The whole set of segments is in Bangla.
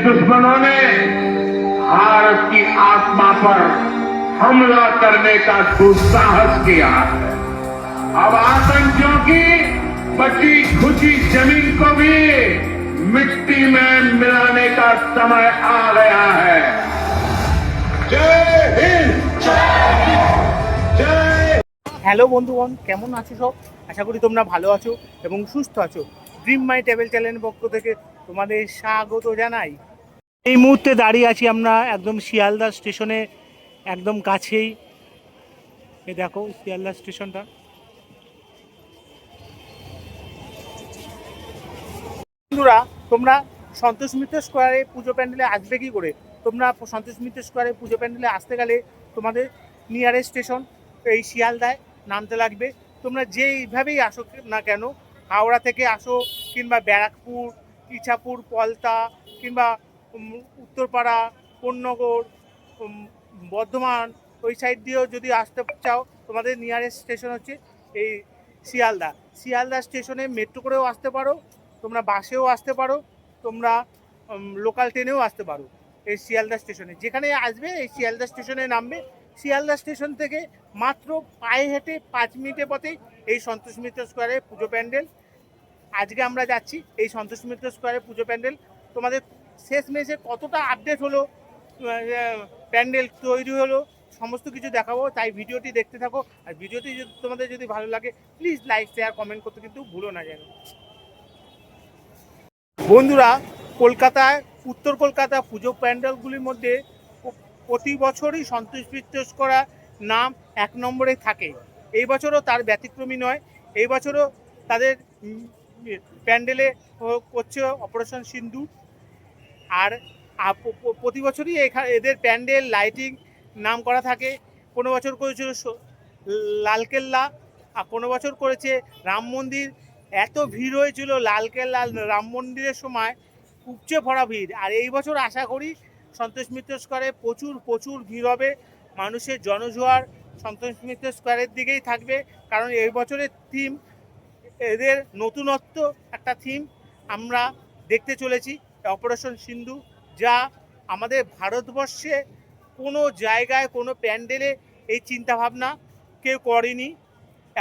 दुश्मनों ने भारत की आत्मा पर हमला करने का दुस्साहस किया है। अब आतंकियों की बची खुची जमीन को भी मिट्टी में मिलाने का समय आ गया है। जय हिंद। হ্যালো বন্ধুগণ, কেমন আছো সব? আশা করি তোমরা ভালো আছো এবং সুস্থ আছো। ড্রিম মাই ট্রাভেল চ্যানেলের পক্ষ থেকে তোমাদের স্বাগত জানাই। এই মুহূর্তে দাঁড়িয়ে আছি আমরা একদম শিয়ালদা স্টেশনে একদম কাছেই। এই দেখো শিয়ালদা স্টেশনটা। বন্ধুরা, তোমরা সন্তোষ মিত্র স্কোয়ারে পুজো প্যান্ডেলে আসবে কি করে? তোমরা সন্তোষ মিত্র স্কোয়ারে পুজো প্যান্ডেলে আসতে গেলে তোমাদের নিয়ারেস্ট স্টেশন এই শিয়ালদায় নামতে লাগবে। তোমরা যেইভাবেই আসো না কেন, হাওড়া থেকে আসো কিংবা ব্যারাকপুর, ইছাপুর, পলতা কিংবা উত্তরপাড়া, কোন্নগর, বর্ধমান ওই সাইড দিয়েও যদি আসতে চাও, তোমাদের নিয়ারেস্ট স্টেশন হচ্ছে এই শিয়ালদা। শিয়ালদা স্টেশনে মেট্রো করেও আসতে পারো, তোমরা বাসেও আসতে পারো, তোমরা লোকাল ট্রেনেও আসতে পারো। এই শিয়ালদা স্টেশনে যেখানে আসবে এই শিয়ালদা স্টেশনে নামবে। শিয়ালদা স্টেশন থেকে মাত্র পায়ে হেঁটে 5 মিনিটের পথেই এই সন্তোষ মিত্র স্কোয়ারে পুজো প্যান্ডেল। আজকে আমরা যাচ্ছি এই সন্তোষ মিত্র স্কোয়ারে পুজো প্যান্ডেল। তোমাদের শেষ মেশে কতটা আপডেট হলো, প্যান্ডেল তৈরি হলো, সমস্ত কিছু দেখাবো। তাই ভিডিওটি দেখতে থাকো। আর ভিডিওটি তোমাদের যদি ভালো লাগে প্লিজ লাইক শেয়ার কমেন্ট করতে কিন্তু ভুলো না যেন। বন্ধুরা, কলকাতায় উত্তর কলকাতা পুজো প্যান্ডেলগুলির মধ্যে প্রতি বছরই সন্তোষ মিত্র স্কোয়ার নাম 1 নম্বরে থাকে। এই বছরও তার ব্যতিক্রমী নয়। এই বছরও তাদের প্যান্ডেলে করছে অপারেশন সিন্দুর। আর প্রতি বছরই এদের প্যান্ডেল লাইটিং নাম করা থাকে। কোনো বছর করেছিল লালকেল্লা, আর কোনো বছর করেছে রাম মন্দির। এত ভিড় হয়েছিল লালকেল্লা রাম মন্দিরের সময়, উপচে ভরা ভিড়। আর এই বছর আশা করি সন্তোষ মিত্র স্কোয়ারে প্রচুর ভিড় হবে। মানুষের জনজোয়ার সন্তোষ মিত্র স্কোয়ারের দিকেই থাকবে, কারণ এই বছরের থিম, এদের নতুনত্ব একটা থিম আমরা দেখতে চলেছি, অপারেশন সিন্ধু, যা আমাদের ভারতবর্ষে কোনো জায়গায় কোনো প্যান্ডেলে এই চিন্তাভাবনা কেউ করেনি।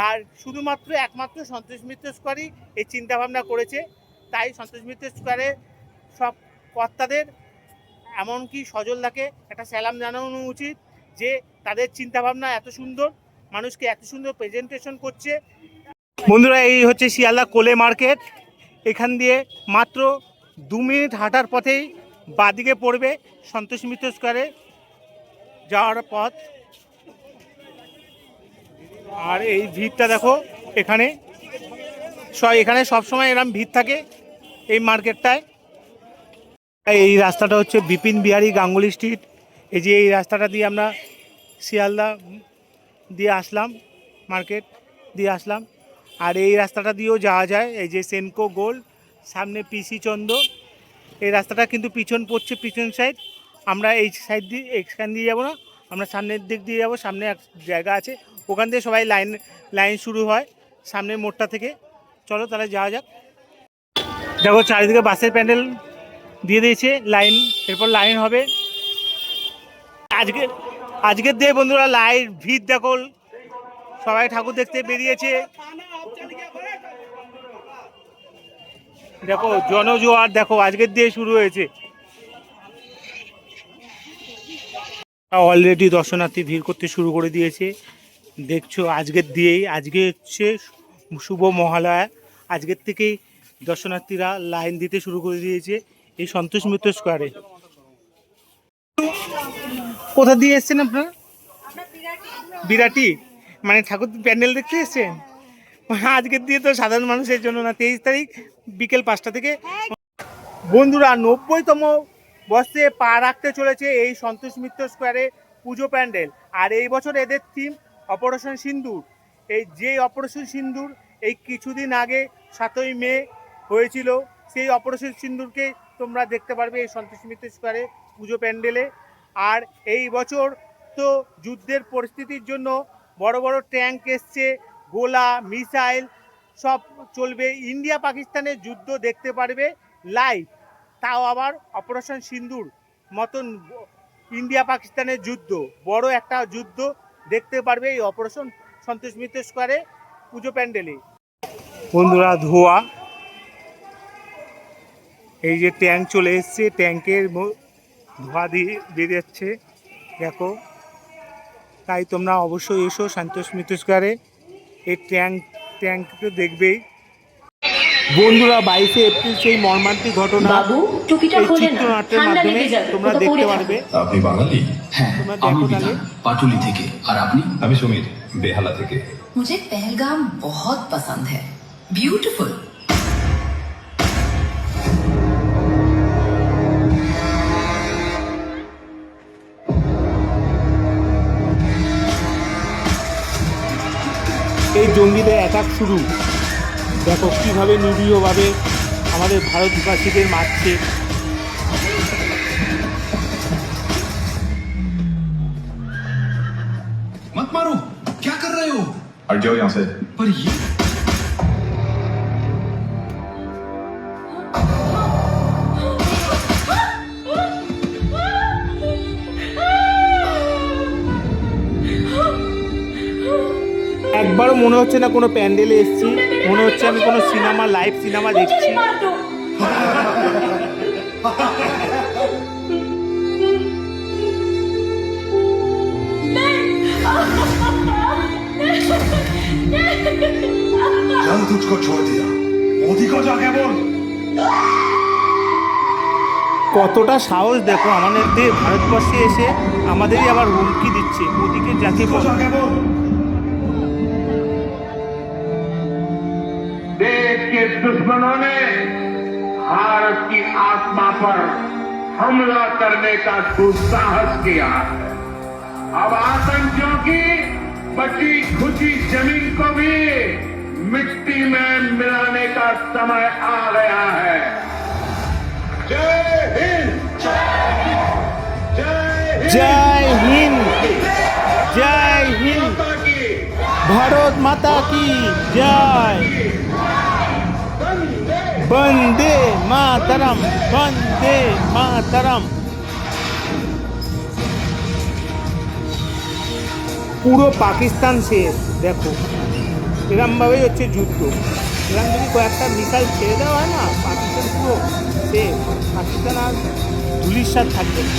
আর শুধুমাত্র একমাত্র সন্তোষ মিত্র স্কোয়ারই এই চিন্তাভাবনা করেছে। তাই সন্তোষ মিত্র স্কোয়ারে সব কর্তাদের, এমনকি সজলদাকে একটা স্যালাম জানানো উচিত যে তাদের চিন্তাভাবনা এত সুন্দর, মানুষকে এত সুন্দর প্রেজেন্টেশন করছে। বন্ধুরা, এই হচ্ছে শিয়ালদা কোলে মার্কেট। এখান দিয়ে মাত্র 2 মিনিট হাঁটার পথেই বাঁদিকে পড়বে সন্তোষ মিত্র স্কোয়ারে যাওয়ার পথ। আর এই ভিড়টা দেখো, এখানে সবসময় এরকম ভিড় থাকে এই মার্কেটটায়। এই রাস্তাটা হচ্ছে বিপিন বিহারী গাঙ্গুলি স্ট্রিট। এই যে এই রাস্তাটা দিয়ে আমরা শিয়ালদা দিয়ে আসলাম, মার্কেট দিয়ে আসলাম। আর এই রাস্তাটা দিয়েও যাওয়া যায়, এই যে সেনকো গোল্ড, সামনে পিসি চন্দ্র। এই রাস্তাটা কিন্তু পিছন পড়ছে, পিছন সাইড। আমরা এই সাইড দিয়ে এখান দিয়ে যাবো না, আমরা সামনের দিক দিয়ে যাবো। সামনে এক জায়গা আছে, ওখান থেকে সবাই লাইন শুরু হয় সামনের মোড়টা থেকে। চলো তাহলে যাওয়া যাক। দেখো চারিদিকে বাসের প্যান্ডেল দিয়ে দিয়েছে, লাইন, এরপর লাইন হবে। আজকের দিয়ে বন্ধুরা লাইন ভিড় দেখো, সবাই ঠাকুর দেখতে বেরিয়েছে। দেখো জনজোয়ার, দেখো আজকের দিয়ে শুরু হয়েছে। অলরেডি দর্শনার্থী ভিড় করতে শুরু করে দিয়েছে, দেখছো। আজকে হচ্ছে শুভ মহালয়া। আজকের থেকেই দর্শনার্থীরা লাইন দিতে শুরু করে দিয়েছে এই সন্তোষ মিত্র স্কোয়ারে। কোথা দিয়ে এসছেন আপনারা? বিরাটি, মানে ঠাকুর প্যান্ডেল দেখতে এসছেন? আজকের দিয়ে তো সাধারণ মানুষের জন্য না। 23 তারিখ বিকেল 5টা থেকে। বন্ধুরা, 90তম বর্ষে পা রাখতে চলেছে এই সন্তোষ মিত্র স্কোয়ারে পুজো প্যান্ডেল। আর এই বছর এদের থিম অপারেশন সিন্দুর। এই যে অপারেশন সিন্দুর এই কিছুদিন আগে 7ই মে হয়েছিল, সেই অপারেশন সিন্দুরকে তোমরা দেখতে পারবে এই সন্তোষ মিত্র স্কোয়ারে পুজো প্যান্ডেলে। আর এই বছর তো যুদ্ধের পরিস্থিতির জন্য বড় বড় ট্যাঙ্ক এসছে, গোলা মিসাইল সব চলবে। ইন্ডিয়া পাকিস্তানের যুদ্ধ দেখতে পারবে লাইভ। তাও আবার অপারেশন সিন্দুর মতন ইন্ডিয়া পাকিস্তানের যুদ্ধ, বড় একটা যুদ্ধ দেখতে পারবে এই অপারেশন সন্তোষ মিত্র স্কোয়ারে পুজো প্যান্ডেলে। বন্ধুরা, ধোয়া, এই যে ট্যাঙ্ক চলে এসছে, ট্যাঙ্কের ধোয়া দিয়ে বেরোচ্ছে দেখো। তাই তোমরা অবশ্যই এসো সন্তোষ মিত্র স্কোয়ারে, এই ট্যাঙ্ক তো দেখবেই। বন্ধুরা, 22শে এপ্রিল সেই মর্মান্তিক ঘটনা এই চিত্রনাট্যের মাধ্যমে তোমরা দেখতে পারবে। আপনি বাঙালি? হ্যাঁ, তোমরা আমি দেখো বিধান, তাহলে। পাটুলি থেকে। আর আপনি? আমি সমীর, বেহালা থেকে। मुझे पहलगाम बहुत पसंद है, ब्यूटीफुल। এই জঙ্গিদের অ্যাটাক শুরু, দেখো কীভাবে নিরীহভাবে আমাদের ভারতবাসীদের মারছে। मत मारो, क्या कर रहे हो? हट जाओ यहाँ से। पर ये একবারও মনে হচ্ছে না কোনো প্যান্ডেলে এসেছি, মনে হচ্ছে আমি কোনো সিনেমা, লাইভ সিনেমা দেখছি। चल तुझको छोड़ दिया, मोदी को जाके बोल। কতটা সাহস দেখো আমাদের ভারতবর্ষে এসে আমাদেরই আবার হুমকি দিচ্ছে, মোদিকে যাকে বল। जाके बोल। देश के दुश्मनों ने भारत की आत्मा पर हमला करने का दुस्साहस किया है। अब आतंकियों की बची खुची जमीन को भी मिट्टी में मिलाने का समय आ गया है। जय हिंद, জয় হিন্দ, জয় হিন্দ, माता की ভারত মাতা কি জয়, বন্দে মাতরম, বন্দে মাতরম। পুরো পাকিস্তান শেষ দেখো, এরমভাবেই হচ্ছে যুদ্ধ। এরম যদি কয়েকটা মিসাইল ছেড়ে দেওয়া হয় না, পাকিস্তান পুরো শেষ, পাকিস্তান আর ধুলিস্বাদ থাকবে না।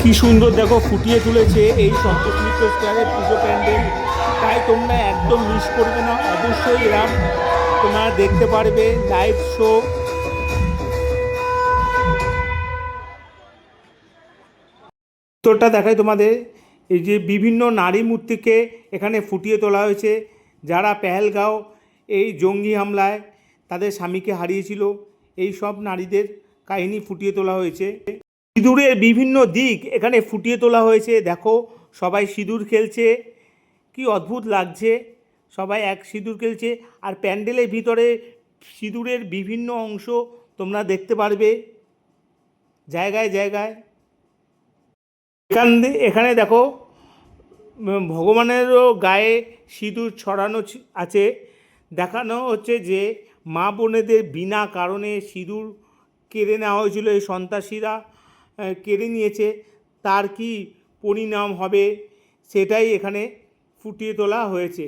কি সুন্দর দেখো ফুটিয়ে তুলেছে এই সন্তোষ মিত্র স্কোয়ারের পুজো প্যান্ডেল। তাই তোমরা একদম মিস করবে না, অবশ্যই এরম তোমরা দেখতে পারবে লাইভ শো। তোরটা দেখায় তোমাদের, এই যে বিভিন্ন নারী মূর্তিকে এখানে ফুটিয়ে তোলা হয়েছে, যারা পেহেলগাঁও এই জঙ্গি হামলায় তাদের স্বামীকে হারিয়েছিল, এই সব নারীদের কাহিনী ফুটিয়ে তোলা হয়েছে। সিঁদুরের বিভিন্ন দিক এখানে ফুটিয়ে তোলা হয়েছে, দেখো সবাই সিঁদুর খেলছে, কি অদ্ভুত লাগছে, সবাই এক সিঁদুর খেলছে। আর প্যান্ডেলের ভিতরে সিঁদুরের বিভিন্ন অংশ তোমরা দেখতে পারবে জায়গায় জায়গায়। এখানে দেখো ভগবানেরও গায়ে সিঁদুর ছড়ানো আছে, দেখানো হচ্ছে যে মা বোনেদের বিনা কারণে সিঁদুর কেড়ে নেওয়া হয়েছিল, এই সন্ত্রাসীরা কেড়ে নিয়েছে, তার কি পরিণাম হবে সেটাই এখানে ফুটিয়ে তোলা হয়েছে।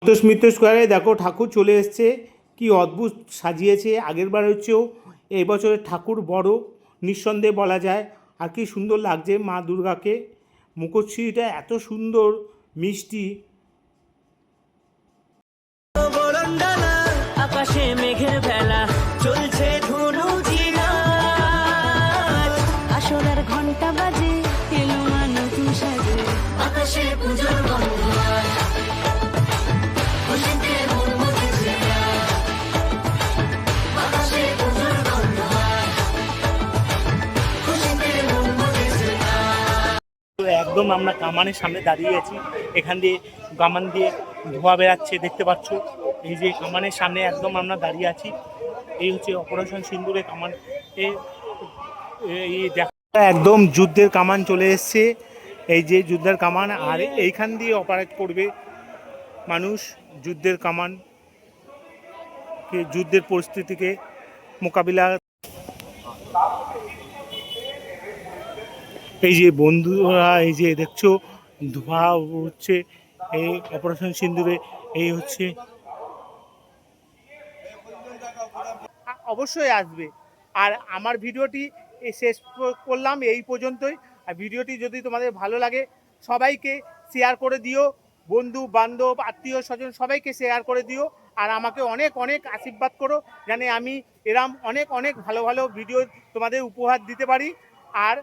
সন্তোষ মিত্র স্কোয়ারে দেখো ঠাকুর চলে এসছে, কি অদ্ভুত সাজিয়েছে, আগের বার হচ্ছেও এই বছরের ঠাকুর বড় নিঃসন্দেহে বলা যায়। আর কি সুন্দর লাগছে মা দুর্গাকে, মুখশ্রীটা এত সুন্দর মিষ্টি। আকাশে মেঘের ভেলা চলছে ধুনু আসরের ঘন্টা বাজে এলো নতুন সাজে আকাশে পুজোর গন্ধ খুশিতে মন মজেছে আকাশে পুজোর গন্ধ খুশিতে মন মজেছে। বন্ধুরা একদম আমরা কামানের সামনে দাঁড়িয়ে আছি। এখান দিয়ে কামান দিয়ে ধোঁয়া বেরাচ্ছে দেখতে পাচ্ছ। এই যে কামানের সামনে একদম আমরা দাঁড়িয়ে আছি। এই হচ্ছে অপারেশন সিন্দুরের কামান। এই দেখা একদম যুদ্ধের কামান চলে এসছে। এই যে যুদ্ধের কামান, আর এইখান দিয়ে অপারেট করবে মানুষ যুদ্ধের কামান, যুদ্ধের পরিস্থিতিকে মোকাবিলা। এই যে বন্ধুরা এই যে দেখছো ধোঁয়া হচ্ছে এই অপারেশন সিন্দুরে। এই হচ্ছে অবশ্যই আসবে। আর আমার ভিডিওটি শেষ করলাম এই পর্যন্তই। আর ভিডিওটি যদি তোমাদের ভালো লাগে সবাইকে শেয়ার করে দিও, বন্ধু বান্ধব আত্মীয় স্বজন সবাইকে শেয়ার করে দিও। আর আমাকে অনেক অনেক আশীর্বাদ করো যেন আমি এরম অনেক অনেক ভালো ভালো ভিডিও তোমাদের উপহার দিতে পারি। আর